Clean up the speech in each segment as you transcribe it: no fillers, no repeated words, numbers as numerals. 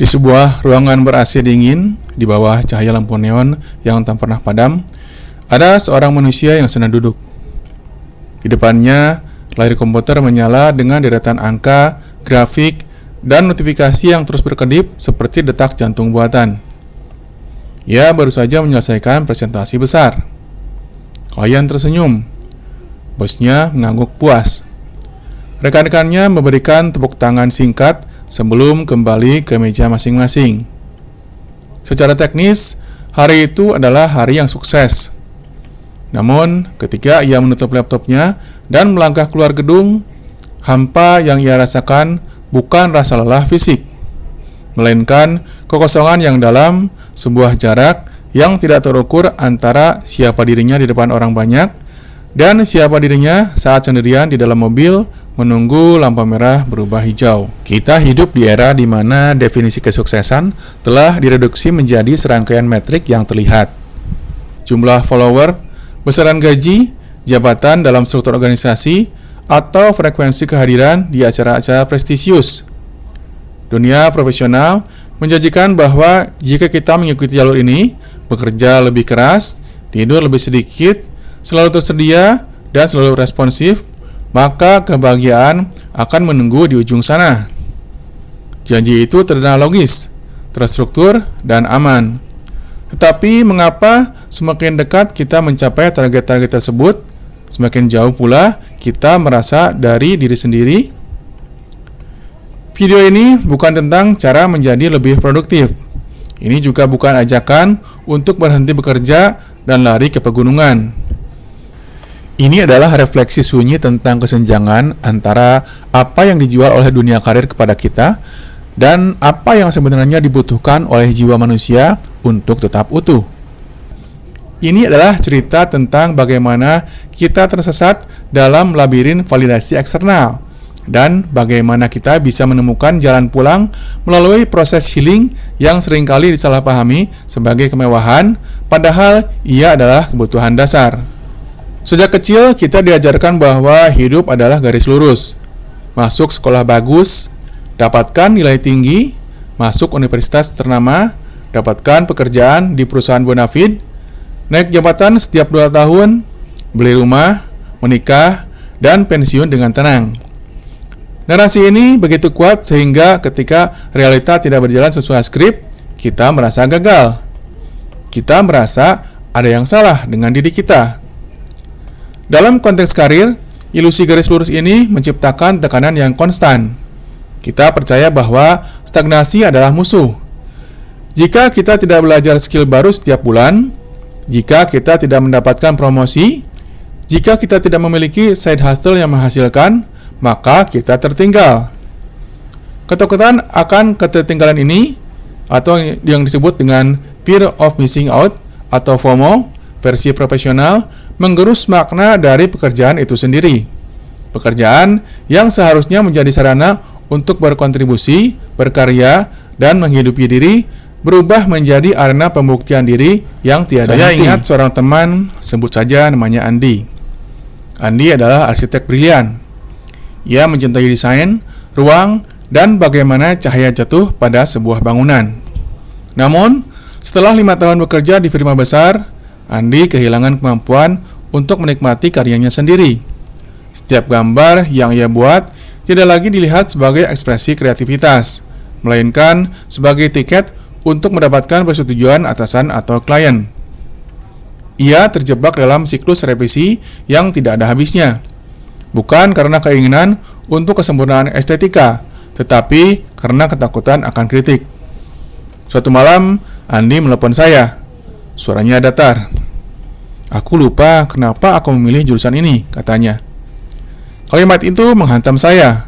Di sebuah ruangan ber-AC dingin, di bawah cahaya lampu neon yang tak pernah padam, ada seorang manusia yang sedang duduk. Di depannya, layar komputer menyala dengan deretan angka, grafik, dan notifikasi yang terus berkedip seperti detak jantung buatan. Ia baru saja menyelesaikan presentasi besar. Klien tersenyum. Bosnya mengangguk puas. Rekan-rekannya memberikan tepuk tangan singkat sebelum kembali ke meja masing-masing. Secara teknis, hari itu adalah hari yang sukses. Namun, ketika ia menutup laptopnya dan melangkah keluar gedung, hampa yang ia rasakan bukan rasa lelah fisik, melainkan kekosongan yang dalam, sebuah jarak yang tidak terukur antara siapa dirinya di depan orang banyak dan siapa dirinya saat sendirian di dalam mobil menunggu lampu merah berubah hijau. Kita hidup di era di mana definisi kesuksesan telah direduksi menjadi serangkaian metrik yang terlihat. Jumlah follower, besaran gaji, jabatan dalam struktur organisasi, atau frekuensi kehadiran di acara-acara prestisius. Dunia profesional menjanjikan bahwa jika kita mengikuti jalur ini, bekerja lebih keras, tidur lebih sedikit, selalu tersedia, dan selalu responsif, maka kebahagiaan akan menunggu di ujung sana. Janji itu terdengar logis, terstruktur, dan aman. Tetapi mengapa semakin dekat kita mencapai target-target tersebut, semakin jauh pula kita merasa dari diri sendiri? Video ini bukan tentang cara menjadi lebih produktif. Ini juga bukan ajakan untuk berhenti bekerja dan lari ke pegunungan. Ini adalah refleksi sunyi tentang kesenjangan antara apa yang dijual oleh dunia karir kepada kita dan apa yang sebenarnya dibutuhkan oleh jiwa manusia untuk tetap utuh. Ini adalah cerita tentang bagaimana kita tersesat dalam labirin validasi eksternal dan bagaimana kita bisa menemukan jalan pulang melalui proses healing yang seringkali disalahpahami sebagai kemewahan, padahal ia adalah kebutuhan dasar. Sejak kecil kita diajarkan bahwa hidup adalah garis lurus. Masuk sekolah bagus, dapatkan nilai tinggi, masuk universitas ternama, dapatkan pekerjaan di perusahaan bonafide, naik jabatan setiap 2 tahun, beli rumah, menikah, dan pensiun dengan tenang. Narasi ini begitu kuat sehingga ketika realita tidak berjalan sesuai skrip, kita merasa gagal. Kita merasa ada yang salah dengan diri kita. Dalam konteks karir, ilusi garis lurus ini menciptakan tekanan yang konstan. Kita percaya bahwa stagnasi adalah musuh. Jika kita tidak belajar skill baru setiap bulan, jika kita tidak mendapatkan promosi, jika kita tidak memiliki side hustle yang menghasilkan, maka kita tertinggal. Ketakutan akan ketertinggalan ini, atau yang disebut dengan fear of missing out atau FOMO, versi profesional, menggerus makna dari pekerjaan itu sendiri. Pekerjaan yang seharusnya menjadi sarana untuk berkontribusi, berkarya, dan menghidupi diri, berubah menjadi arena pembuktian diri yang tiada henti. Saya ingat seorang teman, sebut saja namanya Andi. Andi adalah arsitek brilian. Ia mencintai desain, ruang, dan bagaimana cahaya jatuh pada sebuah bangunan. Namun, setelah 5 tahun bekerja di firma besar, Andi kehilangan kemampuan untuk menikmati karyanya sendiri. Setiap gambar yang ia buat tidak lagi dilihat sebagai ekspresi kreativitas, melainkan sebagai tiket untuk mendapatkan persetujuan atasan atau klien. Ia terjebak dalam siklus revisi yang tidak ada habisnya, bukan karena keinginan untuk kesempurnaan estetika, tetapi karena ketakutan akan kritik. Suatu malam, Andi menelepon saya. Suaranya datar. "Aku lupa kenapa aku memilih jurusan ini," katanya. Kalimat itu menghantam saya.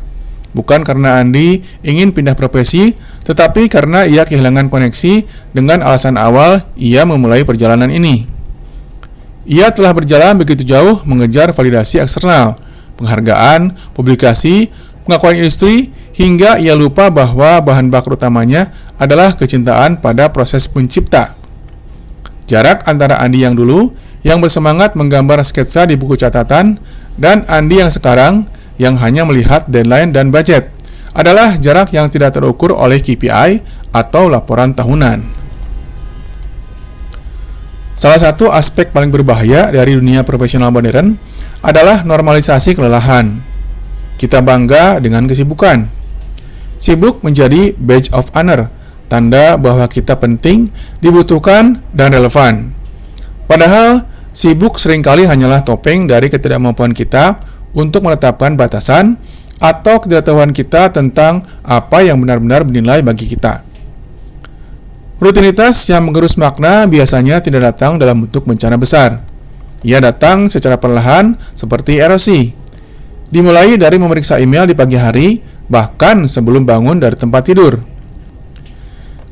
Bukan karena Andi ingin pindah profesi, tetapi karena ia kehilangan koneksi dengan alasan awal ia memulai perjalanan ini. Ia telah berjalan begitu jauh mengejar validasi eksternal, penghargaan, publikasi, pengakuan industri, hingga ia lupa bahwa bahan bakar utamanya adalah kecintaan pada proses pencipta. Jarak antara Andi yang dulu, yang bersemangat menggambar sketsa di buku catatan, dan Andi yang sekarang, yang hanya melihat deadline dan budget, adalah jarak yang tidak terukur oleh KPI atau laporan tahunan. Salah satu aspek paling berbahaya dari dunia profesional modern adalah normalisasi kelelahan. Kita bangga dengan kesibukan. Sibuk menjadi badge of honor, tanda bahwa kita penting, dibutuhkan, dan relevan. Padahal, sibuk seringkali hanyalah topeng dari ketidakmampuan kita untuk menetapkan batasan atau ketidaktahuan kita tentang apa yang benar-benar bernilai bagi kita. Rutinitas yang menggerus makna biasanya tidak datang dalam bentuk bencana besar. Ia datang secara perlahan seperti erosi. Dimulai dari memeriksa email di pagi hari, bahkan sebelum bangun dari tempat tidur.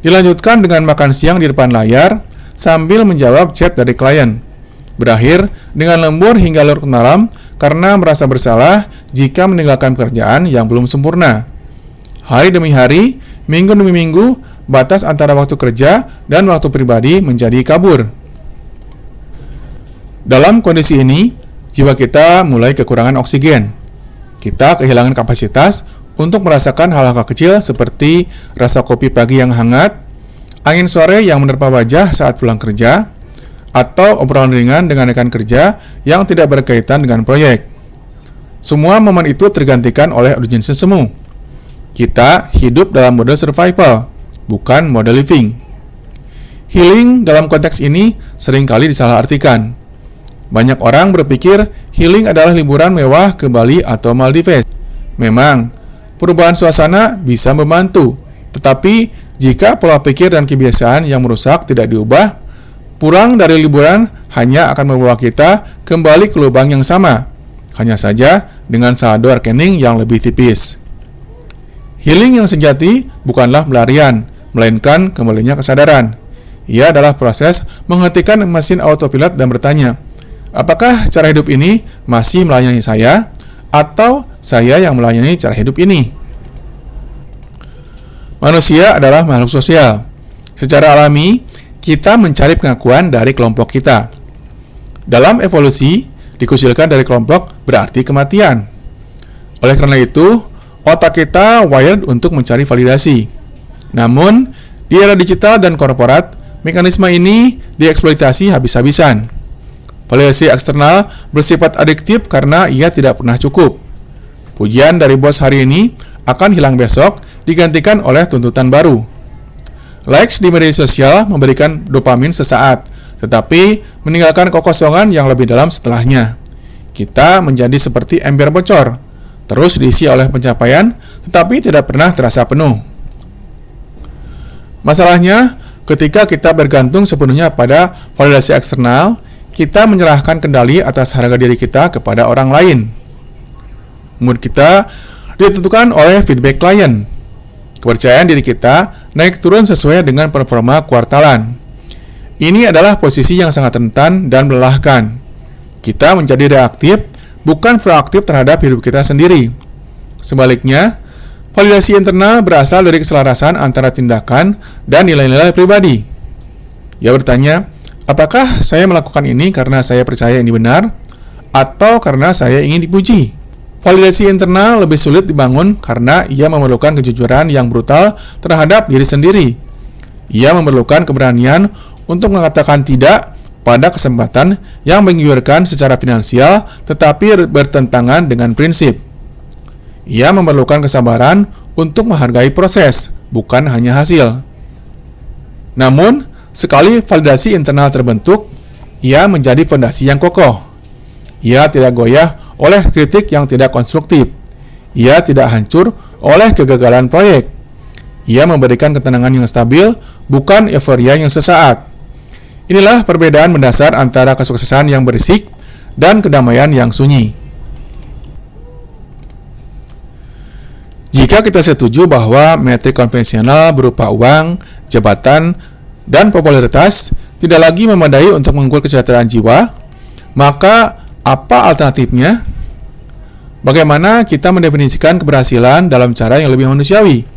Dilanjutkan dengan makan siang di depan layar, sambil menjawab chat dari klien. Berakhir dengan lembur hingga larut malam karena merasa bersalah jika meninggalkan pekerjaan yang belum sempurna. Hari demi hari, minggu demi minggu, batas antara waktu kerja dan waktu pribadi menjadi kabur. Dalam kondisi ini, jiwa kita mulai kekurangan oksigen. Kita kehilangan kapasitas untuk merasakan hal-hal kecil seperti rasa kopi pagi yang hangat, angin sore yang menerpa wajah saat pulang kerja, atau obrolan ringan dengan rekan kerja yang tidak berkaitan dengan proyek. Semua momen itu tergantikan oleh urgensi semu. Kita hidup dalam mode survival, bukan mode living. Healing dalam konteks ini seringkali disalahartikan. Banyak orang berpikir healing adalah liburan mewah ke Bali atau Maldives. Memang, perubahan suasana bisa membantu, tetapi jika pola pikir dan kebiasaan yang merusak tidak diubah, pulang dari liburan hanya akan membawa kita kembali ke lubang yang sama, hanya saja dengan saldo rekening yang lebih tipis. Healing yang sejati bukanlah pelarian, melainkan kembalinya kesadaran. Ia adalah proses menghentikan mesin autopilot dan bertanya, apakah cara hidup ini masih melayani saya, atau saya yang melayani cara hidup ini? Manusia adalah makhluk sosial. Secara alami, kita mencari pengakuan dari kelompok kita. Dalam evolusi, dikucilkan dari kelompok berarti kematian. Oleh karena itu, otak kita wired untuk mencari validasi. Namun, di era digital dan korporat, mekanisme ini dieksploitasi habis-habisan. Validasi eksternal bersifat adiktif karena ia tidak pernah cukup. Pujian dari bos hari ini akan hilang besok, digantikan oleh tuntutan baru. Likes di media sosial memberikan dopamin sesaat, tetapi meninggalkan kekosongan yang lebih dalam setelahnya. Kita menjadi seperti ember bocor, terus diisi oleh pencapaian, tetapi tidak pernah terasa penuh. Masalahnya, ketika kita bergantung sepenuhnya pada validasi eksternal, kita menyerahkan kendali atas harga diri kita kepada orang lain. Mood kita ditentukan oleh feedback klien. Kepercayaan diri kita naik turun sesuai dengan performa kuartalan. Ini adalah posisi yang sangat rentan dan melelahkan. Kita menjadi reaktif, bukan proaktif terhadap hidup kita sendiri. Sebaliknya, validasi internal berasal dari keselarasan antara tindakan dan nilai-nilai pribadi. Ia bertanya, apakah saya melakukan ini karena saya percaya ini benar, atau karena saya ingin dipuji? Validasi internal lebih sulit dibangun karena ia memerlukan kejujuran yang brutal terhadap diri sendiri. Ia memerlukan keberanian untuk mengatakan tidak pada kesempatan yang menggiurkan secara finansial tetapi bertentangan dengan prinsip. Ia memerlukan kesabaran untuk menghargai proses, bukan hanya hasil. Namun, sekali validasi internal terbentuk, ia menjadi fondasi yang kokoh. Ia tidak goyah oleh kritik yang tidak konstruktif. Ia tidak hancur oleh kegagalan proyek. Ia memberikan ketenangan yang stabil, bukan euforia yang sesaat. Inilah perbedaan mendasar antara kesuksesan yang berisik dan kedamaian yang sunyi. Jika kita setuju bahwa metrik konvensional berupa uang, jabatan, dan popularitas tidak lagi memadai untuk mengukur kesejahteraan jiwa, maka apa alternatifnya? Bagaimana kita mendefinisikan keberhasilan dalam cara yang lebih manusiawi?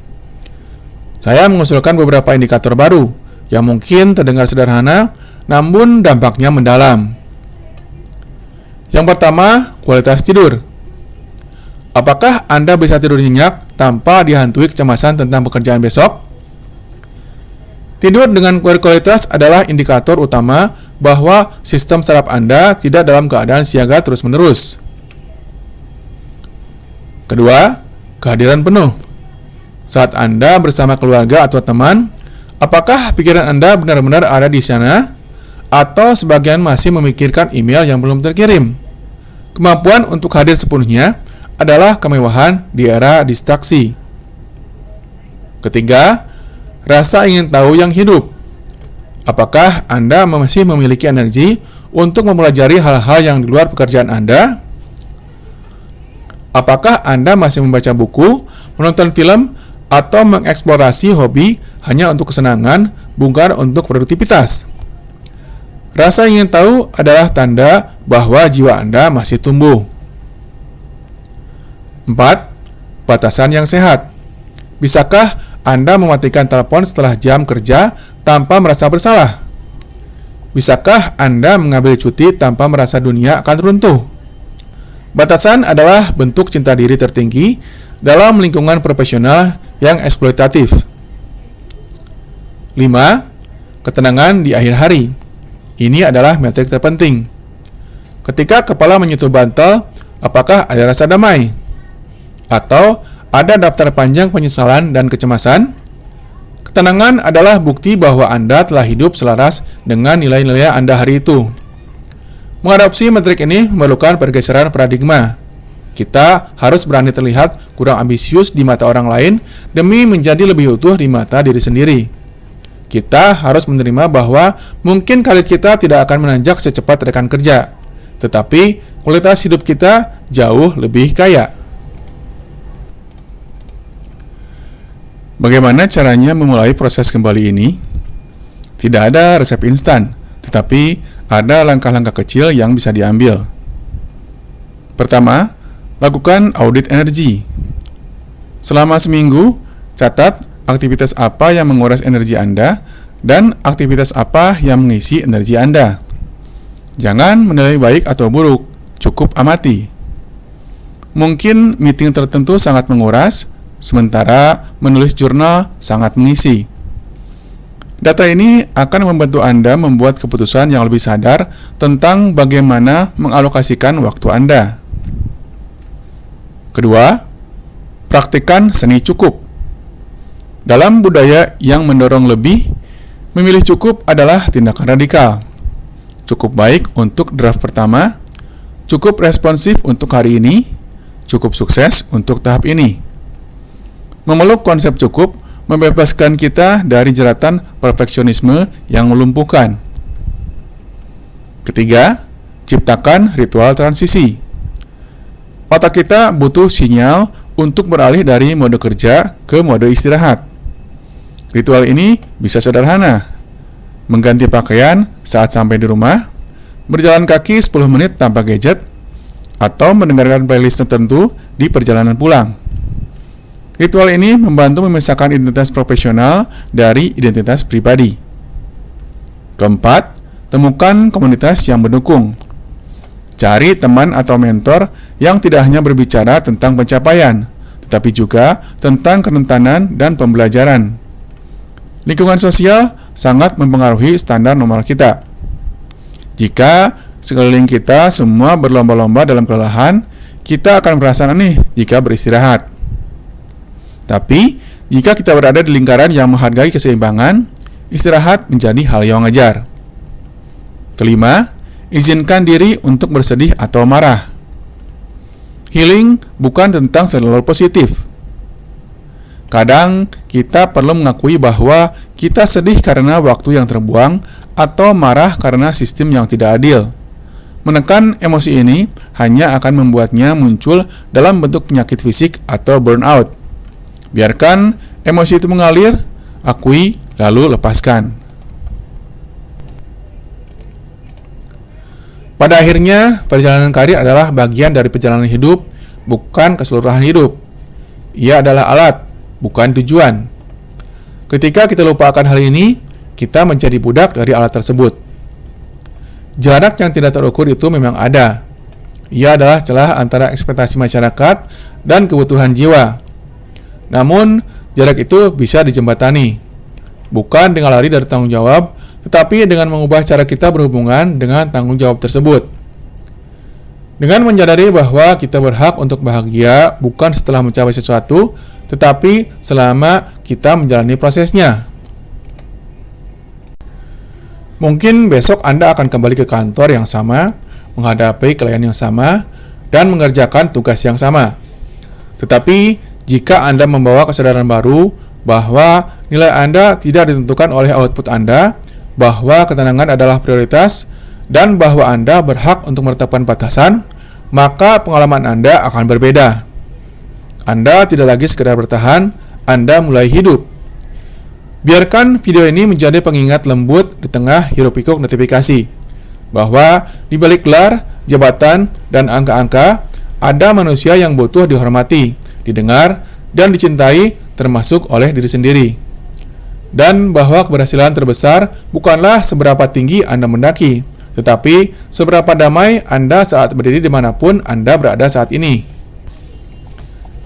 Saya mengusulkan beberapa indikator baru yang mungkin terdengar sederhana, namun dampaknya mendalam. Yang pertama, kualitas tidur. Apakah Anda bisa tidur nyenyak tanpa dihantui kecemasan tentang pekerjaan besok? Tidur dengan berkualitas adalah indikator utama bahwa sistem saraf Anda tidak dalam keadaan siaga terus-menerus. Kedua, kehadiran penuh. Saat Anda bersama keluarga atau teman, apakah pikiran Anda benar-benar ada di sana? Atau sebagian masih memikirkan email yang belum terkirim? Kemampuan untuk hadir sepenuhnya adalah kemewahan di era distraksi. Ketiga, rasa ingin tahu yang hidup. Apakah Anda masih memiliki energi untuk mempelajari hal-hal yang di luar pekerjaan Anda? Apakah Anda masih membaca buku, menonton film, atau mengeksplorasi hobi hanya untuk kesenangan, bukan untuk produktivitas? Rasa ingin tahu adalah tanda bahwa jiwa Anda masih tumbuh. 4. Batasan yang sehat. Bisakah Anda mematikan telepon setelah jam kerja tanpa merasa bersalah? Bisakah Anda mengambil cuti tanpa merasa dunia akan runtuh? Batasan adalah bentuk cinta diri tertinggi dalam lingkungan profesional yang eksploitatif. 5. Ketenangan di akhir hari. Ini adalah metrik terpenting. Ketika kepala menyentuh bantal, apakah ada rasa damai? Atau ada daftar panjang penyesalan dan kecemasan? Ketenangan adalah bukti bahwa Anda telah hidup selaras dengan nilai-nilai Anda hari itu. Mengadopsi metrik ini memerlukan pergeseran paradigma. Kita harus berani terlihat kurang ambisius di mata orang lain demi menjadi lebih utuh di mata diri sendiri. Kita harus menerima bahwa mungkin karir kita tidak akan menanjak secepat rekan kerja, tetapi kualitas hidup kita jauh lebih kaya. Bagaimana caranya memulai proses kembali ini? Tidak ada resep instan, tetapi ada langkah-langkah kecil yang bisa diambil. Pertama, lakukan audit energi. Selama seminggu, catat aktivitas apa yang menguras energi Anda dan aktivitas apa yang mengisi energi Anda. Jangan menilai baik atau buruk, cukup amati. Mungkin meeting tertentu sangat menguras, sementara menulis jurnal sangat mengisi. Data ini akan membantu Anda membuat keputusan yang lebih sadar tentang bagaimana mengalokasikan waktu Anda. Kedua, praktikkan seni cukup. Dalam budaya yang mendorong lebih, memilih cukup adalah tindakan radikal. Cukup baik untuk draft pertama, cukup responsif untuk hari ini, cukup sukses untuk tahap ini. Memeluk konsep cukup membebaskan kita dari jeratan perfeksionisme yang melumpuhkan. Ketiga, ciptakan ritual transisi. Otak kita butuh sinyal untuk beralih dari mode kerja ke mode istirahat. Ritual ini bisa sederhana: mengganti pakaian saat sampai di rumah, berjalan kaki 10 menit tanpa gadget, atau mendengarkan playlist tertentu di perjalanan pulang. Ritual ini membantu memisahkan identitas profesional dari identitas pribadi. Keempat, temukan komunitas yang mendukung. Cari teman atau mentor yang tidak hanya berbicara tentang pencapaian, tetapi juga tentang kerentanan dan pembelajaran. Lingkungan sosial sangat mempengaruhi standar normal kita. Jika sekeliling kita semua berlomba-lomba dalam kelelahan, kita akan merasa aneh jika beristirahat. Tapi, jika kita berada di lingkaran yang menghargai keseimbangan, istirahat menjadi hal yang wajar. Kelima, izinkan diri untuk bersedih atau marah. Healing bukan tentang selalu positif. Kadang, kita perlu mengakui bahwa kita sedih karena waktu yang terbuang atau marah karena sistem yang tidak adil. Menekan emosi ini hanya akan membuatnya muncul dalam bentuk penyakit fisik atau burnout. Biarkan emosi itu mengalir, akui, lalu lepaskan. Pada akhirnya, perjalanan karir adalah bagian dari perjalanan hidup, bukan keseluruhan hidup. Ia adalah alat, bukan tujuan. Ketika kita lupakan hal ini, kita menjadi budak dari alat tersebut. Jarak yang tidak terukur itu memang ada. Ia adalah celah antara ekspektasi masyarakat dan kebutuhan jiwa. Namun, jarak itu bisa dijembatani, bukan dengan lari dari tanggung jawab, tetapi dengan mengubah cara kita berhubungan dengan tanggung jawab tersebut. Dengan menyadari bahwa kita berhak untuk bahagia bukan setelah mencapai sesuatu, tetapi selama kita menjalani prosesnya. Mungkin besok Anda akan kembali ke kantor yang sama, menghadapi klien yang sama, dan mengerjakan tugas yang sama. Tetapi, jika Anda membawa kesadaran baru bahwa nilai Anda tidak ditentukan oleh output Anda, bahwa ketenangan adalah prioritas, dan bahwa Anda berhak untuk menetapkan batasan, maka pengalaman Anda akan berbeda. Anda tidak lagi sekedar bertahan, Anda mulai hidup. Biarkan video ini menjadi pengingat lembut di tengah hiruk-pikuk notifikasi, bahwa di balik gelar, jabatan, dan angka-angka, ada manusia yang butuh dihormati, didengar, dan dicintai termasuk oleh diri sendiri. Dan bahwa keberhasilan terbesar bukanlah seberapa tinggi Anda mendaki, tetapi seberapa damai Anda saat berdiri dimanapun Anda berada saat ini.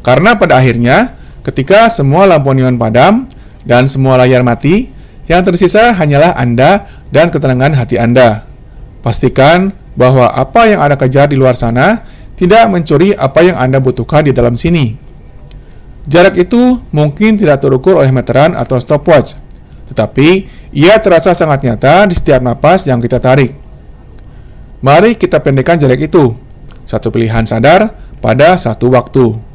Karena pada akhirnya, ketika semua lampu neon padam dan semua layar mati, yang tersisa hanyalah Anda dan ketenangan hati Anda. Pastikan bahwa apa yang Anda kejar di luar sana tidak mencuri apa yang Anda butuhkan di dalam sini. Jarak itu mungkin tidak terukur oleh meteran atau stopwatch, tetapi ia terasa sangat nyata di setiap napas yang kita tarik. Mari kita pendekkan jarak itu, satu pilihan sadar pada satu waktu.